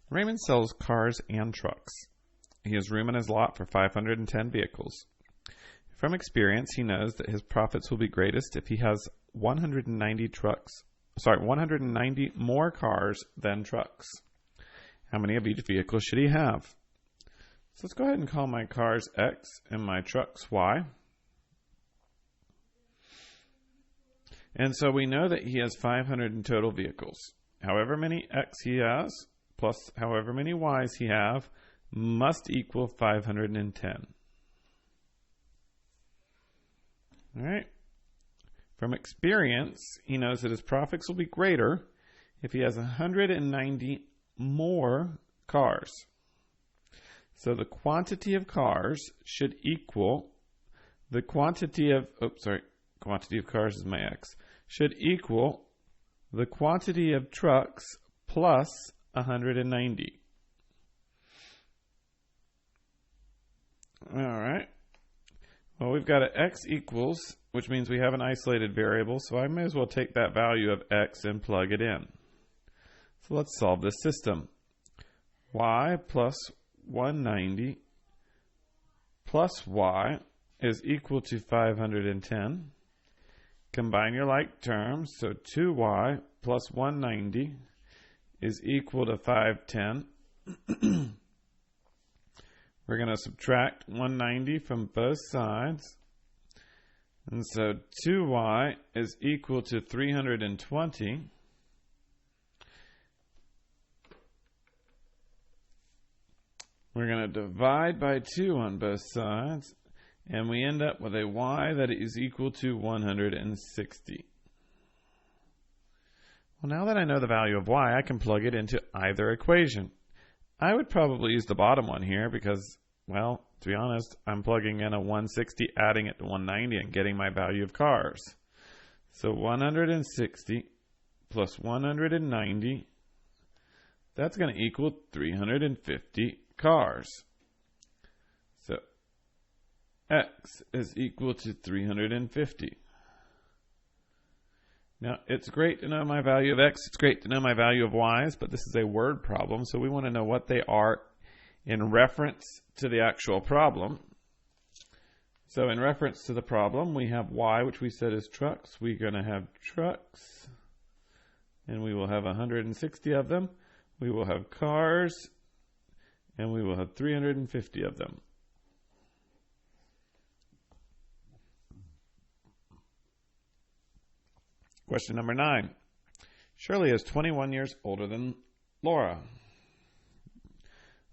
Raymond sells cars and trucks. He has room in his lot for 510 vehicles. From experience, he knows that his profits will be greatest if he has 190 more cars than trucks. How many of each vehicle should he have? So let's go ahead and call my cars X and my trucks Y. And so we know that he has 500 in total vehicles. However many X he has, plus however many Ys he have, must equal 510. All right. From experience, he knows that his profits will be greater if he has 190 more cars. So the quantity of cars should equal the quantity of, quantity of cars is my X, should equal the quantity of trucks plus 190. All right. Well, we've got an X equals, which means we have an isolated variable, so I may as well take that value of X and plug it in. So let's solve this system. Y plus 190 plus Y is equal to 510. Combine your like terms, so 2Y plus 190 is equal to 510. We're going to subtract 190 from both sides. And so 2Y is equal to 320. We're going to divide by 2 on both sides, and we end up with a Y that is equal to 160. Well, now that I know the value of Y, I can plug it into either equation. I would probably use the bottom one here because, well, to be honest, I'm plugging in a 160, adding it to 190, and getting my value of cars. So 160 plus 190, that's going to equal 350 cars. So X is equal to 350. Now, it's great to know my value of X, it's great to know my value of Y's, but this is a word problem, so we want to know what they are in reference to the actual problem. So in reference to the problem, we have Y, which we said is trucks. We're going to have trucks, and we will have 160 of them. We will have cars, and we will have 350 of them. Question number 9. Shirley is 21 years older than Laura.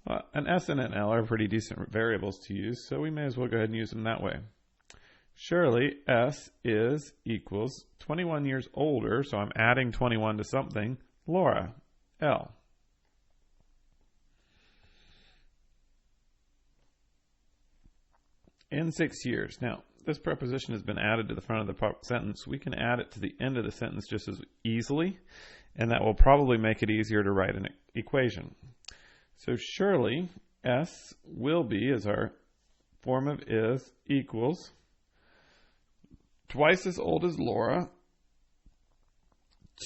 An S and an L are pretty decent variables to use, so we may as well go ahead and use them that way. Shirley, S, is equals 21 years older, so I'm adding 21 to something. Laura, L. In 6 years. Now, this preposition has been added to the front of the sentence. We can add it to the end of the sentence just as easily, and that will probably make it easier to write an equation. So Shirley, S, will be, as our form of is, equals twice as old as Laura,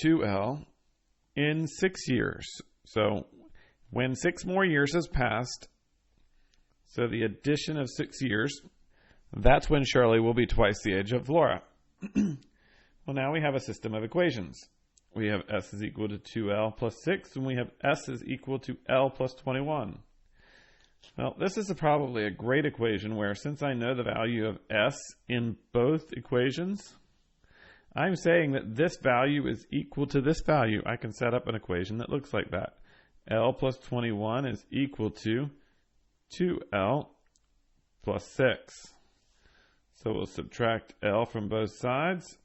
2L, in 6 years. So when 6 more years has passed, so the addition of 6 years, that's when Shirley will be twice the age of Laura. Well, now we have a system of equations. We have S is equal to 2L plus 6, and we have S is equal to L plus 21. Well, this is probably a great equation where, since I know the value of S in both equations, I'm saying that this value is equal to this value. I can set up an equation that looks like that. L plus 21 is equal to 2L plus 6. So we'll subtract L from both sides,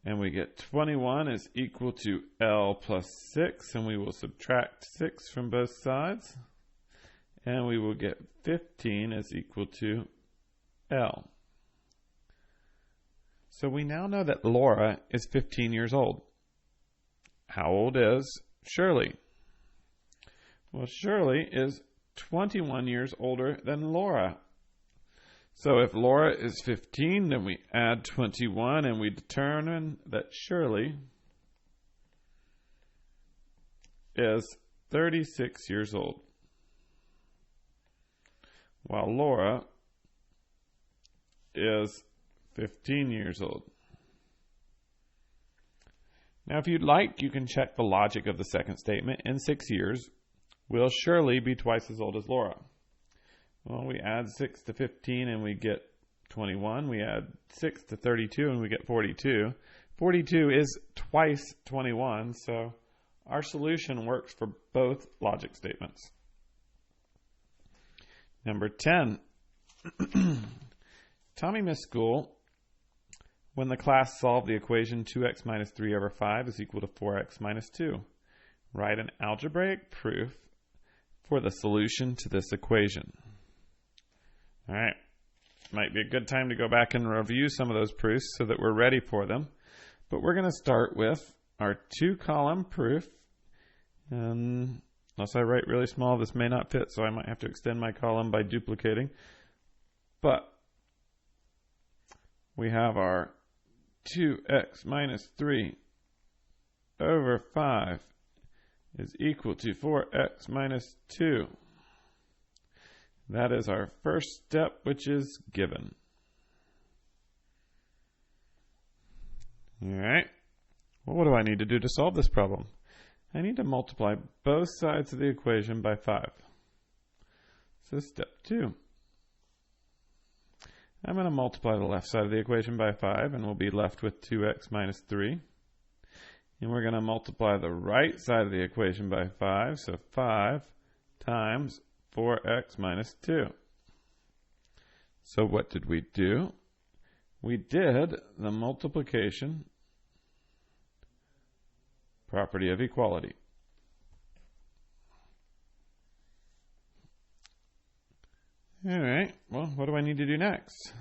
and we get 21 is equal to L plus 6, and we will subtract 6 from both sides, and we will get 15 is equal to L. So we now know that Laura is 15 years old. How old is Shirley? Well, Shirley is 21 years older than Laura. So if Laura is 15, then we add 21, and we determine that Shirley is 36 years old, while Laura is 15 years old. Now, if you'd like, you can check the logic of the second statement. In 6 years, will Shirley be twice as old as Laura? Well, we add 6 to 15 and we get 21. We add 6 to 32 and we get 42. 42 is twice 21, so our solution works for both logic statements. Number 10. Tommy missed school when the class solved the equation 2x minus 3 over 5 is equal to 4x minus 2. Write an algebraic proof for the solution to this equation. All right. Might be a good time to go back and review some of those proofs so that we're ready for them. But we're going to start with our 2-column proof. And unless I write really small, this may not fit, so I might have to extend my column by duplicating. But we have our 2x minus 3 over 5 is equal to 4x minus 2. That is our first step, which is given. All right. Well, what do I need to do to solve this problem? I need to multiply both sides of the equation by 5. So step 2. I'm going to multiply the left side of the equation by 5, and we'll be left with 2x minus 3. And we're going to multiply the right side of the equation by 5, so 5 times 4x minus 2. So what did we do? We did the multiplication property of equality. All right, well, what do I need to do next?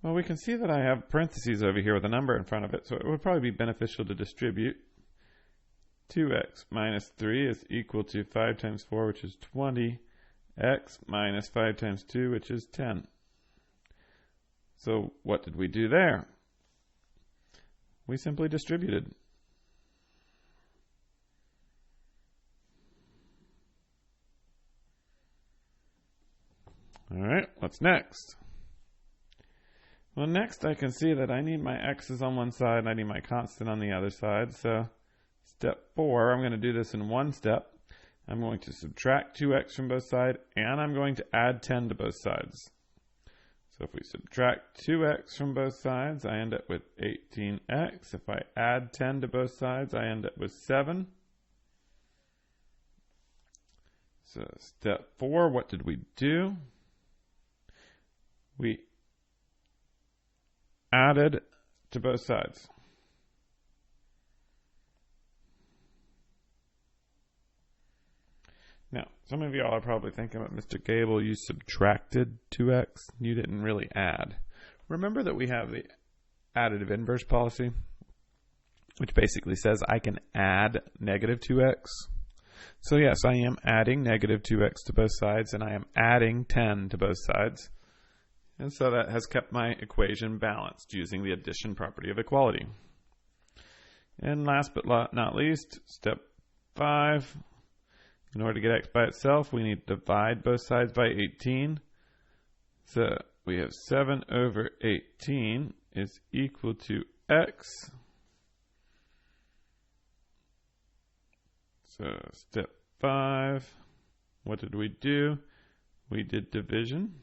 Well, we can see that I have parentheses over here with a number in front of it, so it would probably be beneficial to distribute. 2x minus 3 is equal to 5 times 4, which is 20, x minus 5 times 2, which is 10. So what did we do there? We simply distributed. All right, what's next? Well, next I can see that I need my x's on one side and I need my constant on the other side. So step 4, I'm going to do this in one step. I'm going to subtract 2x from both sides, and I'm going to add 10 to both sides. So if we subtract 2x from both sides, I end up with 18x. If I add 10 to both sides, I end up with 7. So step 4, what did we do? We added to both sides. Now, some of y'all are probably thinking, about Mr. Gable, you subtracted 2x. You didn't really add. Remember that we have the additive inverse policy, which basically says I can add negative 2x. So yes, I am adding negative 2x to both sides, and I am adding 10 to both sides. And so that has kept my equation balanced using the addition property of equality. And last but not least, step 5. In order to get x by itself, we need to divide both sides by 18. So we have 7 over 18 is equal to x. So step 5, what did we do? We did division.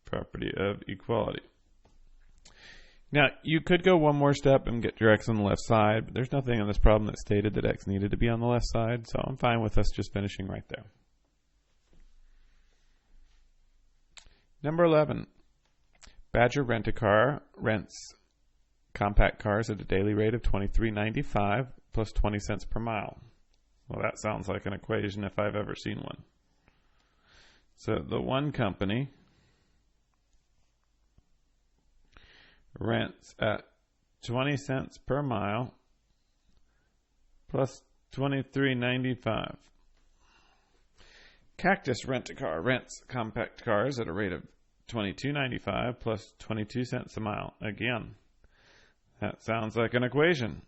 Property of equality. Now, you could go one more step and get your x on the left side, but there's nothing in this problem that stated that x needed to be on the left side, so I'm fine with us just finishing right there. Number 11. Badger Rent-A-Car rents compact cars at a daily rate of $23.95 plus 20 cents per mile. Well, that sounds like an equation if I've ever seen one. So the one company rents at 20 cents per mile plus $23.95. Cactus Rent-A-Car rents compact cars at a rate of $22.95 plus 22 cents a mile. Again, that sounds like an equation.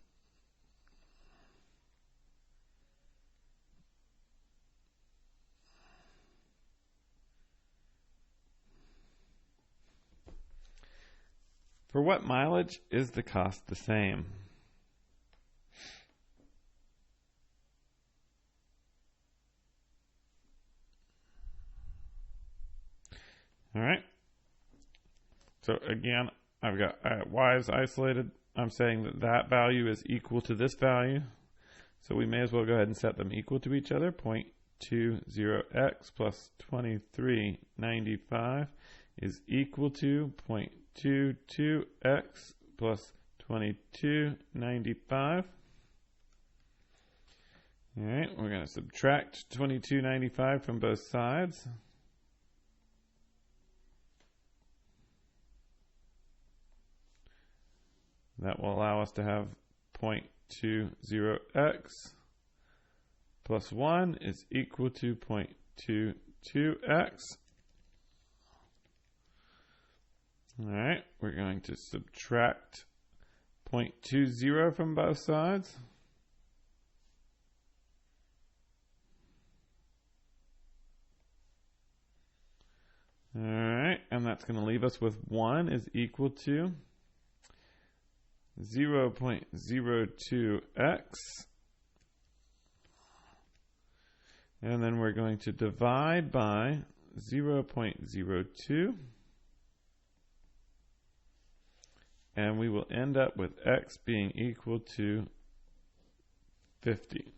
For what mileage is the cost the same? All right. So again, I've got y is isolated. I'm saying that that value is equal to this value. So we may as well go ahead and set them equal to each other. 0.20x plus 2395 is equal to 0.22x plus 2295. All right, we're going to subtract 2295 from both sides. That will allow us to have 0.20x plus 1 is equal to 0.22x. All right, we're going to subtract 0.20 from both sides. All right, and that's going to leave us with 1 is equal to 0.02x. And then we're going to divide by 0.02. And we will end up with x being equal to 50.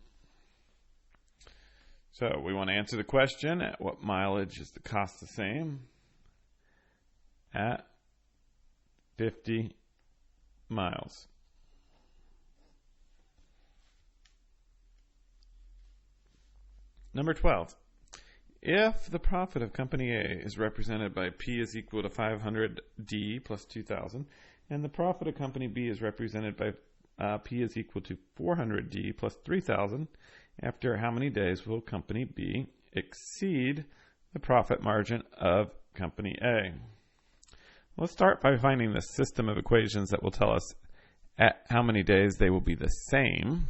So we want to answer the question, at what mileage is the cost the same? At 50 miles. Number 12. If the profit of company A is represented by P is equal to 500D plus 2,000, and the profit of company B is represented by P is equal to 400D plus 3,000, after how many days will company B exceed the profit margin of company A? Let's start by finding the system of equations that will tell us at how many days they will be the same.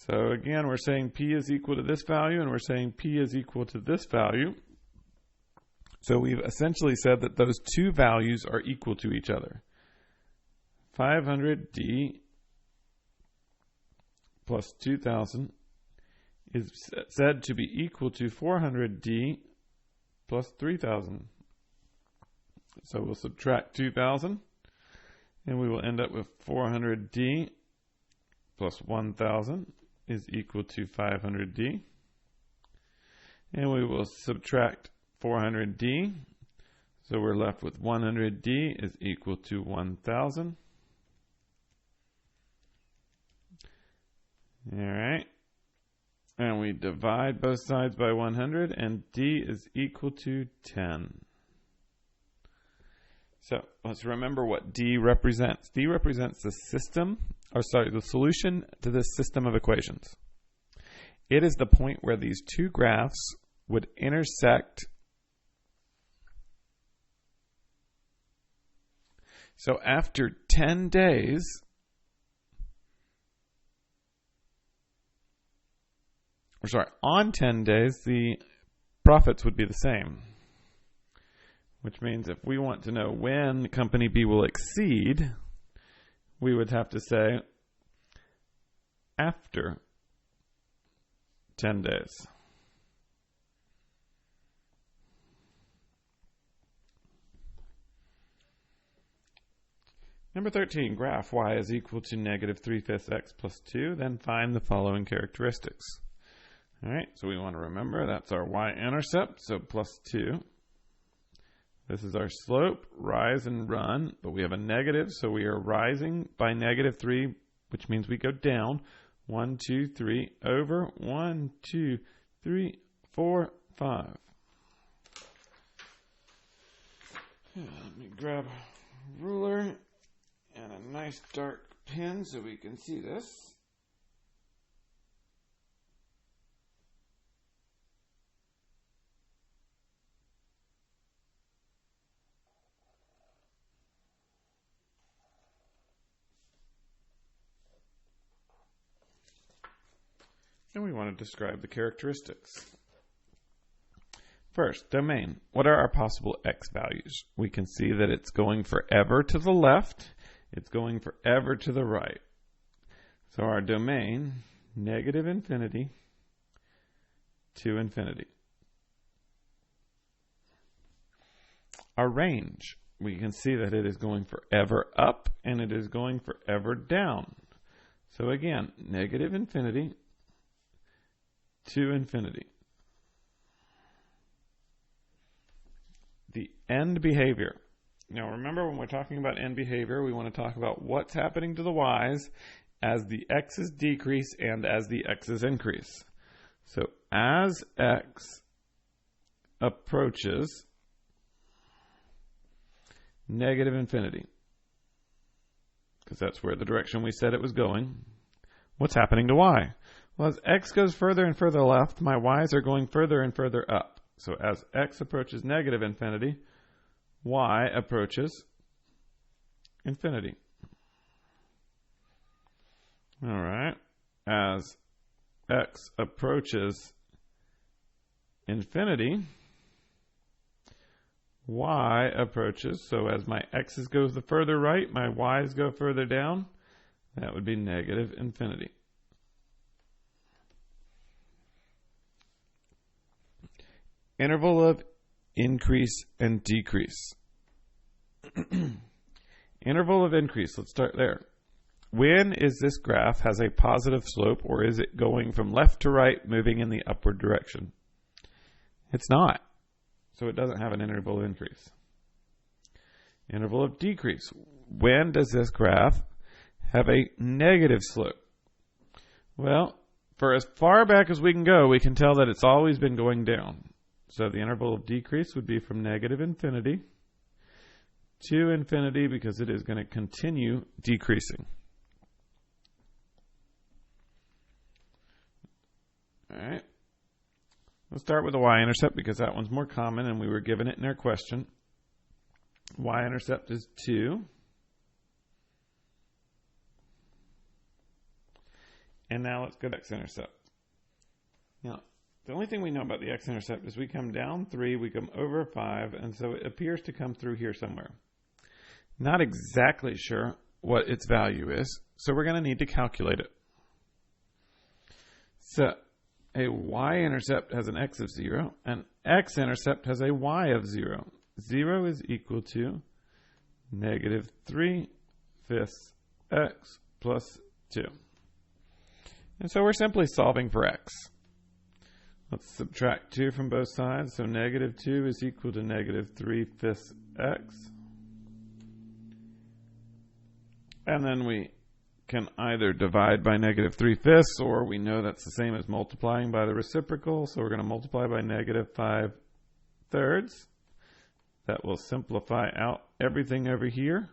So again, we're saying P is equal to this value, and we're saying P is equal to this value. So we've essentially said that those two values are equal to each other. 500D plus 2,000 is said to be equal to 400D plus 3,000. So we'll subtract 2,000, and we will end up with 400D plus 1,000 is equal to 500D. And we will subtract 400D, so we're left with 100D is equal to 1,000. All right. And we divide both sides by 100, and D is equal to 10. So let's remember what D represents. D represents the solution to this system of equations. It is the point where these two graphs would intersect. So after 10 days, on 10 days, the profits would be the same. Which means if we want to know when company B will exceed, we would have to say after 10 days. Number 13, graph y is equal to negative 3/5 x plus 2. Then find the following characteristics. All right, so we want to remember that's our y-intercept, so plus 2. This is our slope, rise and run, but we have a negative, so we are rising by negative 3, which means we go down 1, 2, 3, over 1, 2, 3, 4, 5. Let me grab a ruler and a nice dark pen so we can see this. And we want to describe the characteristics. First, domain. What are our possible x values? We can see that it's going forever to the left. It's going forever to the right. So our domain, negative infinity to infinity. Our range, we can see that it is going forever up and it is going forever down. So again, negative infinity to infinity. The end behavior. Now remember, when we're talking about end behavior, we want to talk about what's happening to the y's as the x's decrease and as the x's increase. So as x approaches negative infinity, because that's where the direction we said it was going, what's happening to y? Well, as x goes further and further left, my y's are going further and further up. So as x approaches negative infinity, y approaches infinity. All right. As x approaches infinity, y approaches. So as my x's go the further right, my y's go further down. That would be negative infinity. Interval of increase and decrease. Interval of increase, let's start there. When is this graph has a positive slope, or is it going from left to right, moving in the upward direction? It's not. So it doesn't have an interval of increase. Interval of decrease. When does this graph have a negative slope? Well, for as far back as we can go, we can tell that it's always been going down. So the interval of decrease would be from negative infinity to infinity, because it is going to continue decreasing. All right. We'll start with the y-intercept because that one's more common and we were given it in our question. Y-intercept is 2. And now let's go to x-intercept. Now, the only thing we know about the x-intercept is we come down 3, we come over 5, and so it appears to come through here somewhere. Not exactly sure what its value is, so we're going to need to calculate it. So a y-intercept has an x of 0, and x-intercept has a y of 0. 0 is equal to negative 3/5 x plus 2. And so we're simply solving for x. Let's subtract 2 from both sides. So negative 2 is equal to negative 3/5 x. And then we can either divide by negative 3/5, or we know that's the same as multiplying by the reciprocal. So we're going to multiply by negative 5/3. That will simplify out everything over here.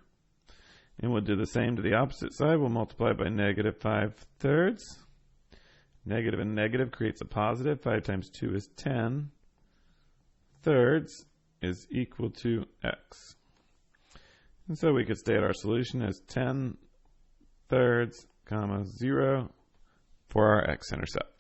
And we'll do the same to the opposite side. We'll multiply by negative 5/3. Negative and negative creates a positive. 5 times 2 is 10. Thirds is equal to x. And so we could state our solution as 10 thirds, comma 0 for our x-intercept.